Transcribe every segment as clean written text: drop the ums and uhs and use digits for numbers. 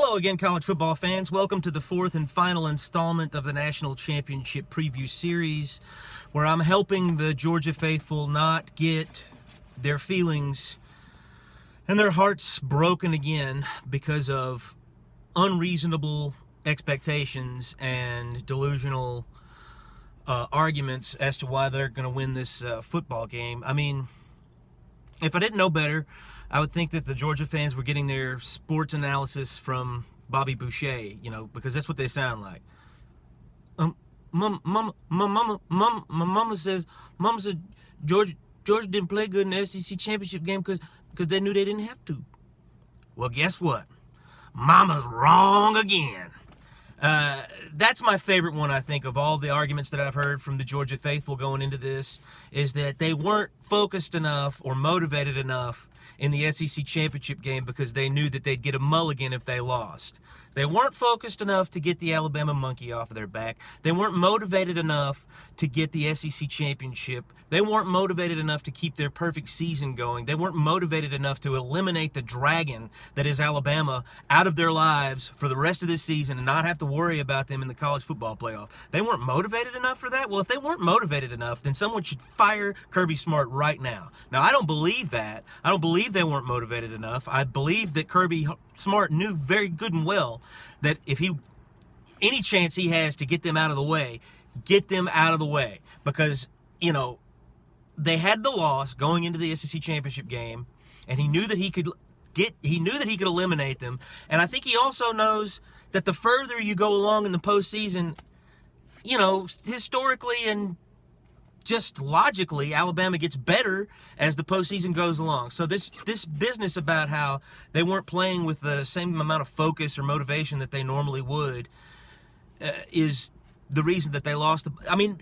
Hello again, college football fans. Welcome to the fourth and final installment of the National Championship Preview Series, where I'm helping the Georgia faithful not get their feelings and their hearts broken again because of unreasonable expectations and delusional arguments as to why they're going to win this football game. I mean, if I didn't know better, I would think that the Georgia fans were getting their sports analysis from Bobby Boucher, because that's what they sound like. Mama says Georgia didn't play good in the SEC championship game because they knew they didn't have to. Well, guess what? Mama's wrong again. That's my favorite one, I think, of all the arguments that I've heard from the Georgia faithful going into this, is that they weren't focused enough or motivated enough in the SEC championship game because they knew that they'd get a mulligan if they lost. They weren't focused enough to get the Alabama monkey off of their back. They weren't motivated enough to get the SEC championship. They weren't motivated enough to keep their perfect season going. They weren't motivated enough to eliminate the dragon that is Alabama out of their lives for the rest of this season and not have to worry about them in the college football playoff. They weren't motivated enough for that? Well, if they weren't motivated enough, then someone should fire Kirby Smart right now. Now, I don't believe that. I don't believe they weren't motivated enough. I believe that Kirby Smart knew very good and well that if any chance he has to get them out of the way, get them out of the way. Because, they had the loss going into the SEC championship game, and he knew that he could eliminate them. And I think he also knows that the further you go along in the postseason, historically and just logically, Alabama gets better as the postseason goes along. So this business about how they weren't playing with the same amount of focus or motivation that they normally would is the reason that they lost.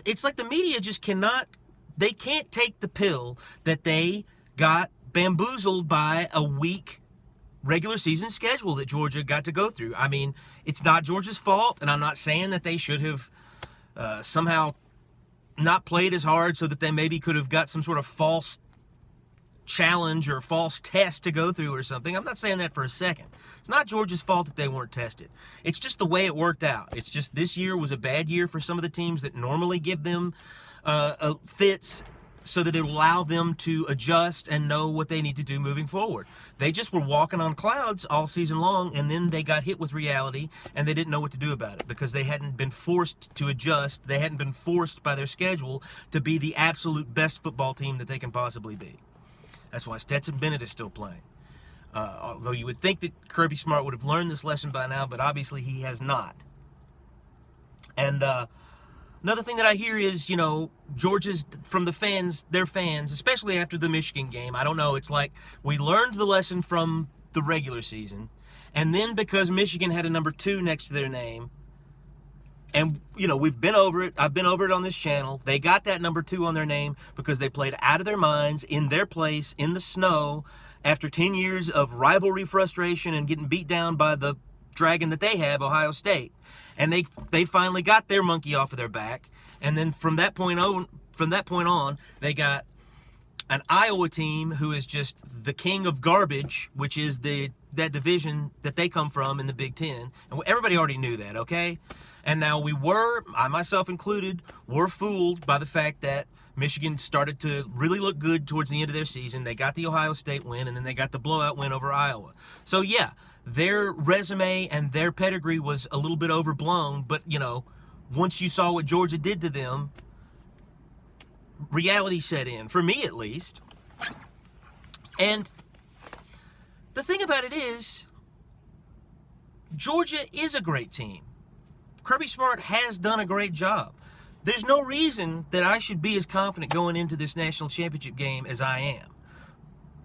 It's like the media just can't take the pill that they got bamboozled by a weak regular season schedule that Georgia got to go through. It's not Georgia's fault, and I'm not saying that they should have somehow not played as hard so that they maybe could have got some sort of false challenge or false test to go through or something. I'm not saying that for a second. It's not Georgia's fault that they weren't tested. It's just the way it worked out. It's just this year was a bad year for some of the teams that normally give them fits so that it will allow them to adjust and know what they need to do moving forward. They just were walking on clouds all season long, and then they got hit with reality, and they didn't know what to do about it because they hadn't been forced to adjust. They hadn't been forced by their schedule to be the absolute best football team that they can possibly be. That's why Stetson Bennett is still playing. Although you would think that Kirby Smart would have learned this lesson by now, but obviously he has not. And another thing that I hear is, Georgia's, from the fans, their fans, especially after the Michigan game, I don't know, it's like we learned the lesson from the regular season, and then because Michigan had a number 2 next to their name, and, we've been over it, I've been over it on this channel, they got that number 2 on their name because they played out of their minds, in their place, in the snow, after 10 years of rivalry frustration and getting beat down by the dragon that they have, Ohio State. And they finally got their monkey off of their back. And then from that point on, they got an Iowa team who is just the king of garbage, which is that division that they come from in the Big Ten. And everybody already knew that, okay? And now I myself included, were fooled by the fact that Michigan started to really look good towards the end of their season. They got the Ohio State win, and then they got the blowout win over Iowa. So, yeah, their resume and their pedigree was a little bit overblown, but, once you saw what Georgia did to them, reality set in, for me at least. And the thing about it is, Georgia is a great team. Kirby Smart has done a great job. There's no reason that I should be as confident going into this national championship game as I am.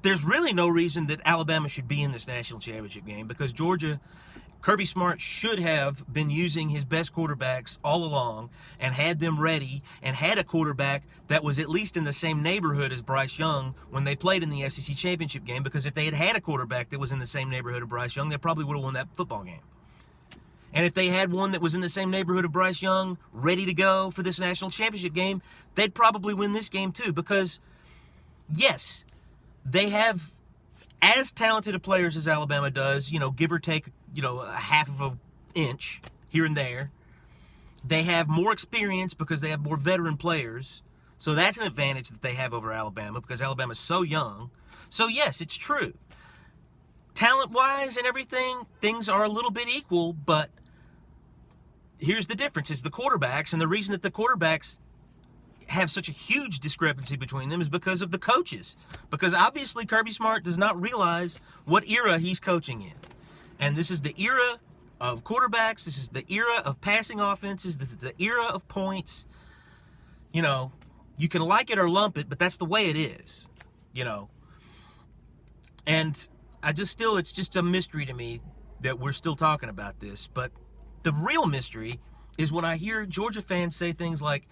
There's really no reason that Alabama should be in this national championship game because Kirby Smart should have been using his best quarterbacks all along and had them ready and had a quarterback that was at least in the same neighborhood as Bryce Young when they played in the SEC championship game, because if they had a quarterback that was in the same neighborhood of Bryce Young, they probably would have won that football game. And if they had one that was in the same neighborhood of Bryce Young, ready to go for this national championship game, they'd probably win this game too. Because, yes, they have as talented of players as Alabama does, give or take a half of an inch here and there. They have more experience because they have more veteran players. So that's an advantage that they have over Alabama because Alabama's so young. So yes, it's true. Talent-wise and everything, things are a little bit equal, but here's the difference. It's the quarterbacks, and the reason that the quarterbacks have such a huge discrepancy between them is because of the coaches. Because obviously Kirby Smart does not realize what era he's coaching in. And this is the era of quarterbacks. This is the era of passing offenses. This is the era of points. You can like it or lump it, but that's the way it is, And it's just a mystery to me that we're still talking about this. But the real mystery is when I hear Georgia fans say things like,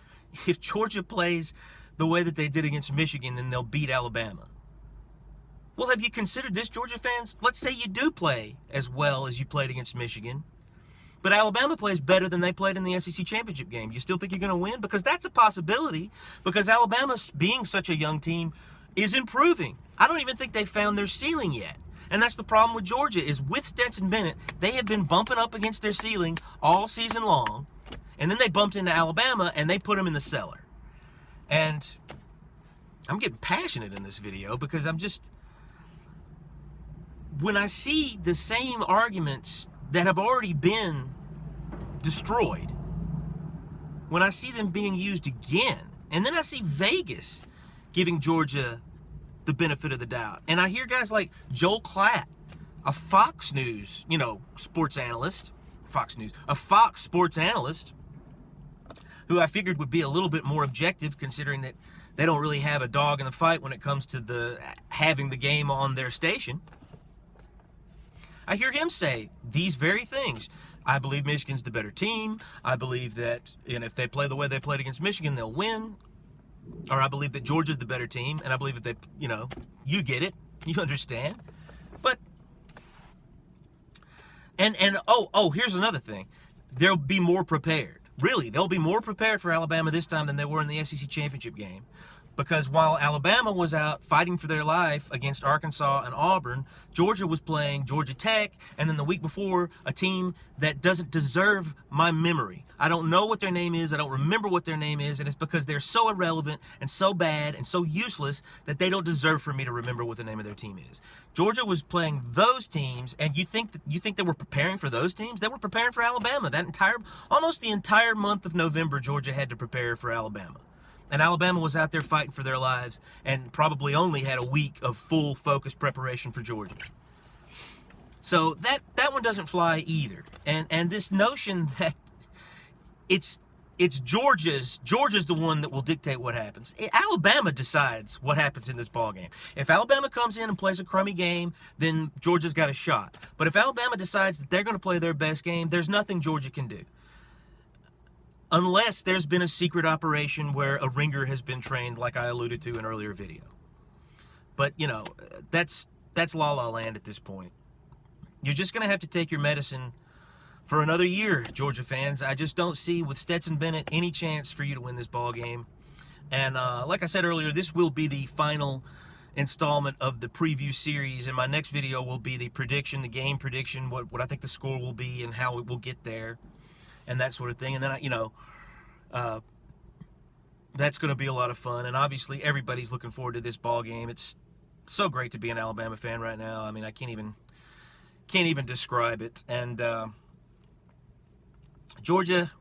if Georgia plays the way that they did against Michigan, then they'll beat Alabama. Well, have you considered this, Georgia fans? Let's say you do play as well as you played against Michigan, but Alabama plays better than they played in the SEC championship game. You still think you're going to win? Because that's a possibility, because Alabama, being such a young team, is improving. I don't even think they found their ceiling yet. And that's the problem with Georgia, is with Stetson Bennett, they have been bumping up against their ceiling all season long, and then they bumped into Alabama, and they put them in the cellar. And I'm getting passionate in this video because when I see the same arguments that have already been destroyed, when I see them being used again, and then I see Vegas giving Georgia the benefit of the doubt, and I hear guys like Joel Klatt, a Fox News, sports analyst, a Fox sports analyst, who I figured would be a little bit more objective, considering that they don't really have a dog in the fight when it comes to having the game on their station. I hear him say these very things. I believe Michigan's the better team. I believe that, if they play the way they played against Michigan, they'll win. Or I believe that Georgia's the better team, and I believe that they, you get it, you understand. But and here's another thing. They'll be more prepared. Really, they'll be more prepared for Alabama this time than they were in the SEC championship game. Because while Alabama was out fighting for their life against Arkansas and Auburn, Georgia was playing Georgia Tech, and then the week before, a team that doesn't deserve my memory. I don't know what their name is. I don't remember what their name is, and it's because they're so irrelevant and so bad and so useless that they don't deserve for me to remember what the name of their team is. Georgia was playing those teams, and you think they were preparing for those teams? They were preparing for Alabama. Almost the entire month of November, Georgia had to prepare for Alabama. And Alabama was out there fighting for their lives and probably only had a week of full focused preparation for Georgia. So that one doesn't fly either. And this notion that it's Georgia's the one that will dictate what happens. Alabama decides what happens in this ballgame. If Alabama comes in and plays a crummy game, then Georgia's got a shot. But if Alabama decides that they're going to play their best game, there's nothing Georgia can do. Unless there's been a secret operation where a ringer has been trained, like I alluded to in an earlier video. But, that's la-la land at this point. You're just going to have to take your medicine for another year, Georgia fans. I just don't see, with Stetson Bennett, any chance for you to win this ball game. And like I said earlier, this will be the final installment of the preview series. And my next video will be the game prediction, what I think the score will be and how it will get there. And that sort of thing. And then, that's going to be a lot of fun. And obviously, everybody's looking forward to this ball game. It's so great to be an Alabama fan right now. I mean, I can't even describe it. And Georgia,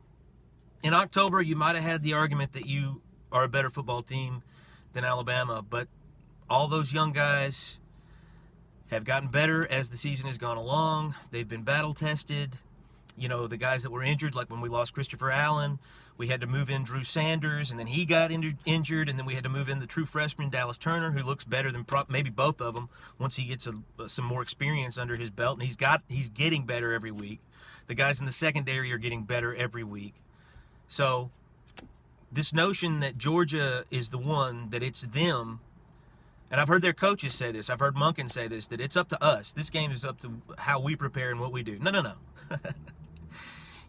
in October, you might have had the argument that you are a better football team than Alabama. But all those young guys have gotten better as the season has gone along. They've been battle-tested. The guys that were injured, like when we lost Christopher Allen, we had to move in Drew Sanders, and then he got injured, and then we had to move in the true freshman, Dallas Turner, who looks better than maybe both of them once he gets some more experience under his belt, and he's getting better every week. The guys in the secondary are getting better every week. So this notion that Georgia is the one, that it's them, and I've heard their coaches say this, I've heard Monken say this, that it's up to us. This game is up to how we prepare and what we do. No.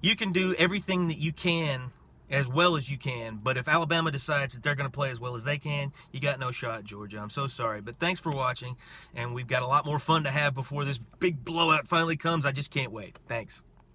You can do everything that you can as well as you can. But if Alabama decides that they're going to play as well as they can, you got no shot, Georgia. I'm so sorry. But thanks for watching, and we've got a lot more fun to have before this big blowout finally comes. I just can't wait. Thanks.